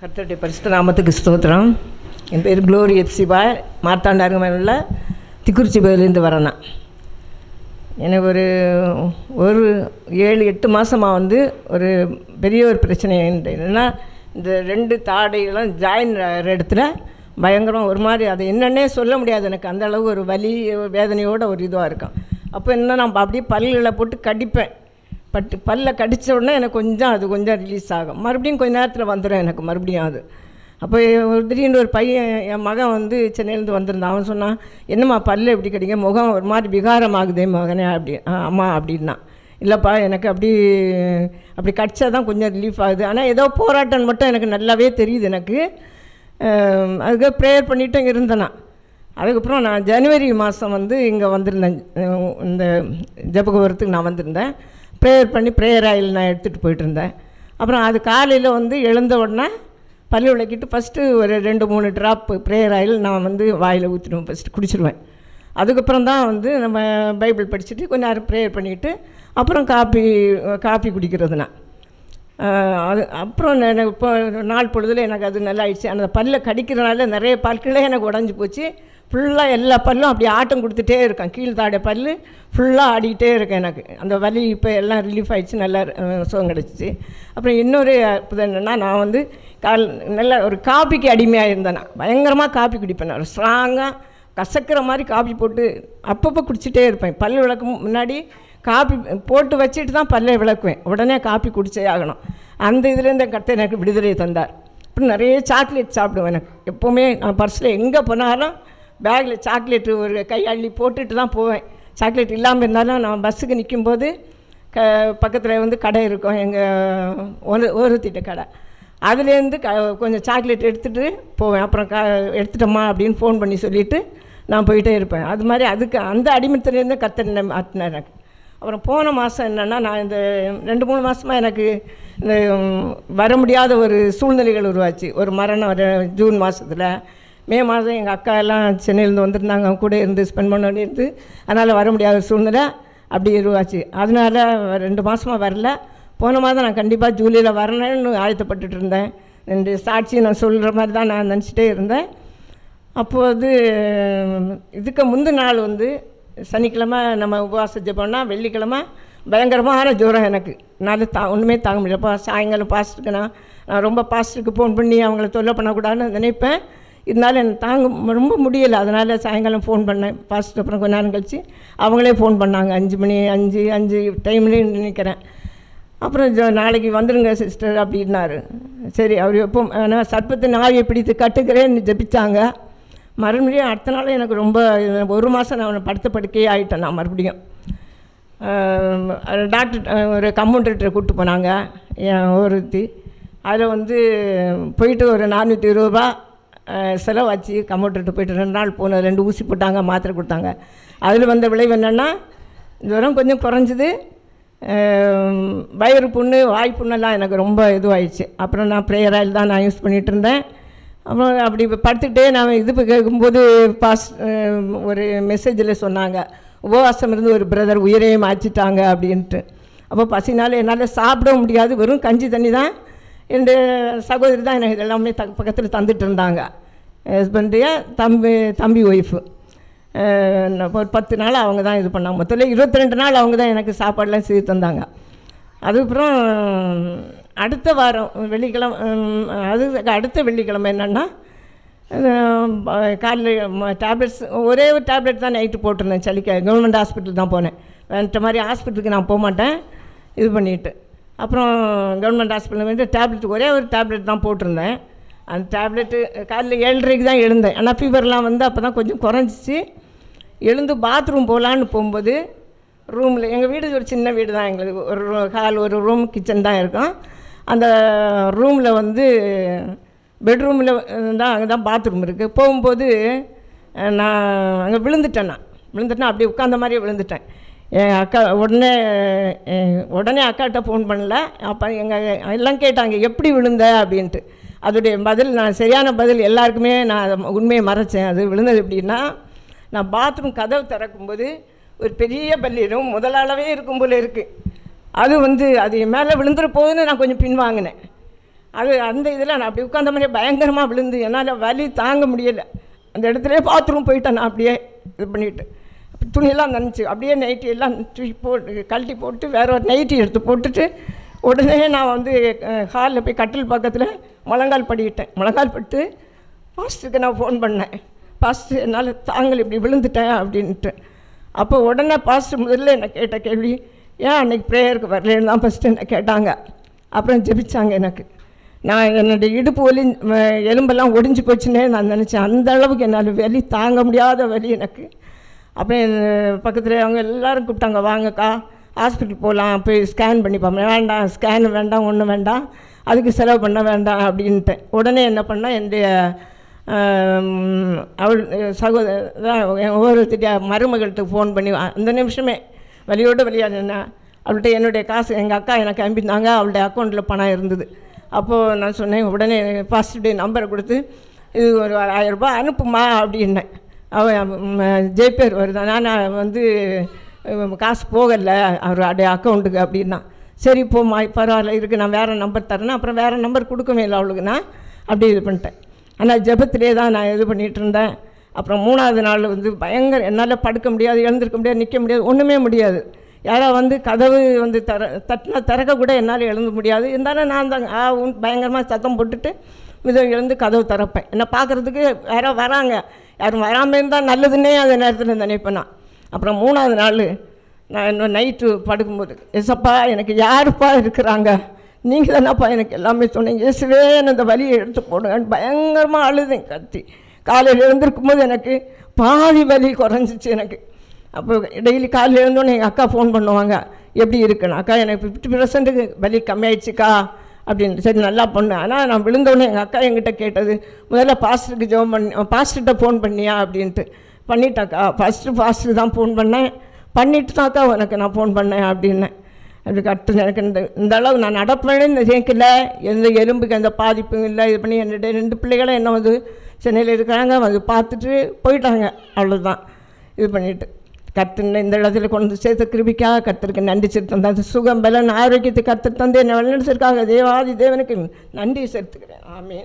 கர்த்தருடைய பரிசுத்த நாமத்துக்கு ஸ்தோத்திரம். என் பேர் க்ளோரி எப்சிபா. மார்த்தாண்டாருங்கமேல திக்குறிச்சி பகுதியிலேருந்து வரேன். எனக்கு ஒரு 7-8 மாதமாக ஒரு பெரிய ஒரு பிரச்சனை என்னென்னா, இந்த 2 தாடைகளும் ஜாயின் இடத்துல பயங்கரம் ஒரு மாதிரி, அது என்னன்னே சொல்ல முடியாது. எனக்கு அந்த அளவு ஒரு வலி வேதனையோட ஒரு இதுவாக இருக்கும். அப்போ என்ன, நான் அப்படியே பல்களை போட்டு கடிப்பேன். பல்ல கடித்த உடனே எனக்கு கொஞ்சம் ரிலீஸ் ஆகும். மறுபடியும் கொஞ்சம் நேரத்தில் வந்துடும் எனக்கு மறுபடியும் அது. அப்போ திடீர்னு ஒரு பையன், என் மகன் சென்னையிலேருந்து வந்திருந்தான். அவன் சொன்னான், என்னம்மா பல்லு எப்படி கடிங்க, முகம் ஒரு மாதிரி விகாரமாகுதே மகனே அப்படி. அம்மா அப்படின்னா, இல்லைப்பா எனக்கு அப்படி கடிச்சா தான் கொஞ்சம் ரிலீஃப் ஆகுது. ஆனால் ஏதோ போராட்டம் மட்டும் எனக்கு நல்லாவே தெரியுது எனக்கு. அதுக்கு ப்ரேயர் பண்ணிவிட்டு இருந்தேன் நான். அதுக்கப்புறம் நான் ஜனவரி மாதம் இங்கே வந்திருந்தேன். இந்த ஜெபகோபுரத்துக்கு நான் வந்திருந்தேன். ப்ரேயர் பண்ணி ப்ரேயர் ஆயில் நான் எடுத்துகிட்டு போயிட்டுருந்தேன். அப்புறம் அது காலையில் எழுந்த உடனே பல்லு விளக்கிட்டு ஃபஸ்ட்டு ஒரு 2-3 ட்ராப்பு ப்ரேயர் ஆயில் நான் வாயில் ஊற்றிடுவேன், ஃபஸ்ட்டு குடிச்சிடுவேன். அதுக்கப்புறம் தான் நம்ம பைபிள் படிச்சுட்டு கொஞ்சம் நேரம் ப்ரேயர் பண்ணிக்கிட்டு அப்புறம் காப்பி குடிக்கிறது நான். அது அப்புறம் எனக்கு இப்போ நாள் பொழுதில் எனக்கு அது நல்லா ஆயிடுச்சு. அந்த பல்லை கடிக்கிறனால நிறைய பற்களே எனக்கு உடஞ்சி போச்சு. ஃபுல்லாக எல்லா பல்லும் அப்படி ஆட்டம் கொடுத்துட்டே இருக்கேன். கீழ்த்தாடை பல் ஃபுல்லாக ஆடிக்கிட்டே இருக்கேன். எனக்கு அந்த வலி இப்போ எல்லாம் ரிலீஃப் ஆகிடுச்சு, நல்லா சுகம் கிடச்சிச்சு. அப்புறம் இன்னொரு இது என்னென்னா, நான் நல்லா ஒரு காப்பிக்கு அடிமையாக இருந்தேன். நான் பயங்கரமாக காப்பி குடிப்பேன். ஒரு ஸ்ட்ராங்காக கசக்கிற மாதிரி காப்பி போட்டு அப்பப்போ குடிச்சிட்டே இருப்பேன். பல் விளக்கும் முன்னாடி காப்பி போட்டு வச்சுட்டு தான் பல்லை விளக்குவேன். உடனே காப்பி குடிச்சே ஆகணும். அந்த இதுலேருந்து கர்த்தர் எனக்கு விடுதலை தந்தார். அப்புறம் நிறைய சாக்லேட் சாப்பிடுவேன். எனக்கு எப்போவுமே நான் பர்ஸில் எங்கே போனாலும் பேக்கில் சாக்லேட்டு ஒரு கையள்ளி போட்டுட்டு தான் போவேன். சாக்லேட் இல்லாமல் இருந்தாலும் நான் பஸ்ஸுக்கு நிற்கும்போது பக்கத்தில் கடை இருக்கும், எங்கள் ஓரத்திட்ட கடை. அதுலேருந்து கொஞ்சம் சாக்லேட் எடுத்துகிட்டு போவேன். அப்புறம் எடுத்துட்டோமா அப்படின்னு ஃபோன் பண்ணி சொல்லிவிட்டு நான் போயிட்டே இருப்பேன். அது மாதிரி அந்த அடிமத்திலேருந்து கர்த்தர் மாற்றினார் எனக்கு. அப்புறம் போன மாதம் என்னென்னா, நான் இந்த 2-3 மாதமாக எனக்கு இந்த வர முடியாத ஒரு சூழ்நிலைகள் உருவாச்சு. ஒரு மரணம் ஜூன் மாதத்தில். மே மாதம் எங்கள் அக்கா எல்லாம் சென்னையிலேருந்து வந்திருந்தாங்க, அவங்க கூட இருந்து ஸ்பெண்ட் பண்ண வேண்டியிருந்து. அதனால் வர முடியாத சூழ்நிலை அப்படி உருவாச்சு. அதனால் 2 மாதமாக வரல. போன மாதம் நான் கண்டிப்பாக ஜூலையில் வரணும்னு ஆயத்தப்பட்டுட்டு இருந்தேன். 2 சாட்சி நான் சொல்கிற மாதிரி தான் நான் நினச்சிட்டே இருந்தேன். அப்போது இதுக்கு முந்தின நாள் சனிக்கிழமை நம்ம உபவாச ஜெபம்னா, வெள்ளிக்கிழமை பயங்கரமான ஜுரம் எனக்கு. என்னால் ஒன்றுமே தாங்க முடியலப்பா. சாயங்காலம் பாஸ்டருக்கு நான் ரொம்ப பாஸ்டருக்கு ஃபோன் பண்ணி அவங்கள தொல்லை பண்ணக்கூடாதுன்னு நினைப்பேன். இருந்தாலும் எனக்கு ரொம்ப முடியலை. அதனால் சாயங்காலம் ஃபோன் பண்ணேன் பாஸ்டர். அப்புறம் கொஞ்ச நேரம் கழித்து அவங்களே ஃபோன் பண்ணாங்க. 5 மணி 5 டைம்லேயே நினைக்கிறேன். அப்புறம் நாளைக்கு வந்துடுங்க சிஸ்டர் அப்படின்னாரு. சரி, அவர் எப்போ ஆனால் சர்ப்பத்தின் ஆவியை பிடித்து கட்டுக்கிறேன்னு ஜெபிச்சாங்க. மறுபடியும் அடுத்த நாள் எனக்கு ரொம்ப 1 மாதம் நான் படுக்கையே ஆகிட்டேன். நான் மறுபடியும் டாக்டர் ஒரு கம்பவுண்டர்கிட்ட கூப்பிட்டு போனாங்க என் ஒருத்தி. அதில் போயிட்டு ஒரு 420 ரூபா செலவாச்சு. கம்பவுண்டர்கிட்ட போயிட்டு 2 நாள் போனது. 2 ஊசி போட்டாங்க, மாத்திரை கொடுத்தாங்க. அதில் வந்த விளைவு என்னென்னா, ஜுரம் கொஞ்சம் குறைஞ்சிது. வயிறு புண்ணு, வாய் புண்ணெல்லாம் எனக்கு ரொம்ப இதுவாகிடுச்சு. அப்புறம் நான் ப்ரேயர் ஆயில் தான் நான் யூஸ் பண்ணிகிட்டு இருந்தேன். அப்புறம் அப்படி படுத்துக்கிட்டே நான் இது கேட்கும்போது ஒரு மெசேஜில் சொன்னாங்க, உபவாசம் இருந்து ஒரு பிரதர் உயிரையே மாற்றிட்டாங்க அப்படின்ட்டு. அப்போ பசினால என்னால் சாப்பிட முடியாது, வெறும் கஞ்சி தண்ணி தான். என் சகோதரி தான் எனக்கு எல்லாமே பக்கத்தில் தந்துட்டு இருந்தாங்க. ஹஸ்பண்டைய தம்பி ஒய்ஃபு ஒரு 10 நாள் அவங்க தான் இது பண்ணாங்க. மொத்தத்தில் 22 நாள் அவங்க தான் எனக்கு சாப்பாடெலாம் செய்து தந்தாங்க. அதுக்கப்புறம் அடுத்த வாரம் வெள்ளிக்கிழமை, அடுத்த வெள்ளிக்கிழமை என்னென்னா, காலையில் டேப்லெட்ஸ் ஒரே ஒரு டேப்லெட் தான் நைட்டு போட்டிருந்தேன். சளிக்க கவர்மெண்ட் ஹாஸ்பிட்டல் தான் போனேன். வேற மாதிரி ஹாஸ்பிட்டலுக்கு நான் போக மாட்டேன் இது பண்ணிவிட்டு. அப்புறம் கவர்மெண்ட் ஹாஸ்பிட்டலில் டேப்லெட் ஒரே ஒரு டேப்லெட் தான் போட்டிருந்தேன். அந்த டேப்லெட்டு காலையில் 7:30க்கு தான் எழுந்தேன். ஆனால் ஃபீவர்லாம் அப்போ தான் கொஞ்சம் குறைஞ்சிச்சு. எழுந்து பாத்ரூம் போகலான்னு போகும்போது ரூமில், எங்கள் வீடு ஒரு சின்ன வீடு தான், எங்களுக்கு ஒரு ஹால், ஒரு ரூம், கிச்சன் தான் இருக்கும். அந்த ரூமில் பெட்ரூமில் தான், அங்கே தான் பாத்ரூம் இருக்குது. போகும்போது நான் அங்கே விழுந்துட்டேன். அப்படியே உட்காந்த மாதிரியே விழுந்துட்டேன். என் அக்கா உடனே அக்காட்ட ஃபோன் பண்ணல. அப்போ எங்கள் எல்லாம் கேட்டாங்க, எப்படி விழுந்த அப்படின்ட்டு. அதோடைய பதில், நான் சரியான பதில் எல்லாருக்குமே நான் உண்மையை மறைச்சேன். அது விழுந்தது எப்படின்னா, நான் பாத்ரூம் கதவு திறக்கும்போது ஒரு பெரிய பல்லிடும் முதலாளவே இருக்கும் போல் இருக்குது. அது அது என் மேலே விழுந்துற போதுன்னு நான் கொஞ்சம் பின்வாங்கினேன். அது அந்த இதில் நான் அப்படி உட்காந்த மாதிரியே பயங்கரமாக விழுந்து என்னால் வலி தாங்க முடியலை. அந்த இடத்துலையே பாத்ரூம் போயிட்டேன் நான் அப்படியே இது பண்ணிவிட்டு. துணியெல்லாம் நனைச்சி அப்படியே நைட்டி எல்லாம் தூக்கி போட்டு கழட்டி போட்டு வேறு ஒரு நைட்டி எடுத்து போட்டுட்டு உடனே நான் வந்து ஹாலில் போய் கட்டில் பக்கத்தில் முழங்கால் படிக்கிட்டேன். முழங்கால் பட்டு பாஸ்டருக்கு நான் ஃபோன் பண்ணேன். பாஸ்டர் என்னால் தாங்கள் இப்படி விழுந்துட்டேன் அப்படின்ட்டு. அப்போ உடனே பாஸ்டர் முதல்ல என்னை கேட்ட கேள்வி, ஏன் அன்றைக்கி ப்ரேயருக்கு வரலன்னு தான் ஃபஸ்ட்டு என்னை கேட்டாங்க. அப்புறம் ஜெபிச்சாங்க. எனக்கு நான் என்னுடைய இடுப்பு வலி எலும்பெல்லாம் ஒடிஞ்சு போச்சுன்னே நான் நினச்சேன். அந்த அளவுக்கு என்னால் வலி தாங்க முடியாத வலி எனக்கு. அப்புறம் பக்கத்தில் அவங்க எல்லோரும் கூப்பிட்டாங்க, வாங்கக்கா ஹாஸ்பிட்டல் போகலாம், போய் ஸ்கேன் பண்ணி பார்ப்போம். வேண்டாம், ஸ்கேன் வேண்டாம், ஒன்றும் வேண்டாம், அதுக்கு செலவு பண்ண வேண்டாம் அப்படின்ட்டேன். உடனே என்ன பண்ணால் என்னுடைய அவள் சகோதரன் ஒவ்வொருத்திட்ட மருமகள்கிட்ட ஃபோன் பண்ணி அந்த நிமிஷமே வலியோடு வலியாக நின்னேன். அவள்கிட்ட என்னுடைய காசு எங்கள் அக்கா எனக்கு அனுப்பியிருந்தாங்க, அவளுடைய அக்கௌண்ட்டில் பணம் இருந்தது. அப்போது நான் சொன்னேன், உடனே பாஸ்டருடைய நம்பரை கொடுத்து இது ஒரு 1000 ரூபாய் அனுப்புமா அப்படின்னேன். அவன் ஜெய்பேர் வருதான், நான் வந்து காசு போகலை அவருடைய அக்கௌண்ட்டுக்கு அப்படின்னா. சரி போம்மா பரவாயில்ல இருக்குது, நான் வேறு நம்பர் தரேன்னா. அப்புறம் வேறு நம்பர் கொடுக்கவே இல்லை அவளுக்கு. நான் அப்படி இது பண்ணிட்டேன். ஆனால் ஜெபத்திலே தான் நான் இது பண்ணிகிட்டு இருந்தேன். அப்புறம் 3ஆவது நாள் வந்து பயங்கர என்னால் படுக்க முடியாது, எழுந்திருக்க முடியாது, நிற்க முடியாது, ஒன்றுமே முடியாது. யாராவது வந்து கதவு வந்து தட்டினா திறக்க கூட என்னால் எழுந்த முடியாது. இருந்தாலும் நான் தான் பயங்கரமாக சத்தம் போட்டுட்டு எழுந்து கதவு திறப்பேன். என்னை பார்க்குறதுக்கு யாரோ வராங்க, யாரும் வராமல் இருந்தால் நல்லதுன்னே அந்த நேரத்தில் நினைப்பேன் நான். அப்புறம் 3ஆவது நாள் நான் இன்னும் நைட்டு படுக்கும்போது, எசப்பா எனக்கு யாருப்பா இருக்கிறாங்க, நீங்கள் தானப்பா எனக்கு எல்லாமே சொன்னீங்க, இயேசுவே அந்த வலியை எடுத்து போடுங்கன்னு பயங்கரமாக அழுதேன் கத்தி. காலையில் எழுந்திருக்கும் போது எனக்கு பாதி வலி குறைஞ்சிச்சு எனக்கு. அப்போ டெய்லி காலையில் எழுந்தோன்னே எங்கள் அக்கா ஃபோன் பண்ணுவாங்க, எப்படி இருக்குன்னு. அக்கா எனக்கு 50% வலி கம்மியாயிடுச்சுக்கா அப்படின்னு. சரி நல்லா பண்ணு. ஆனால் நான் விழுந்தோடனே எங்கள் அக்கா என்கிட்ட கேட்டது, முதல்ல பாஸ்டருக்கு ஜெபம் பண்ணி பாஸ்டர்கிட்ட ஃபோன் பண்ணியா அப்படின்ட்டு. பண்ணிட்டாக்கா, பாஸ்டருக்கு தான் ஃபோன் பண்ணேன், பண்ணிட்டு தாக்கா உனக்கு நான் ஃபோன் பண்ணேன் அப்படின்னேன். அதுக்கு அடுத்து எனக்கு இந்த அளவு நான் நடப்பேன்னு இந்த சேர்க்கல, எந்த எலும்புக்கு எந்த பாதிப்பும் இல்லை. இது பண்ணி என்னுடைய 2 பிள்ளைகளும் என்ன வந்து சென்னையில் இருக்கிறாங்க, வந்து பார்த்துட்டு போயிட்டாங்க. அவ்வளோதான் இது பண்ணிவிட்டு கர்த்தர் இந்த இடத்துல கொண்டு சேர்த்த கிருபிக்காக கர்த்தருக்கு நன்றி செலுத்தம் தான். சுகம் பலன் ஆரோக்கியத்தை கர்த்தர் தந்து என்னை வழிநடத்திற்காக தேவாதி தேவனுக்கு நன்றி செலுத்துக்கிறேன். ஆமென்.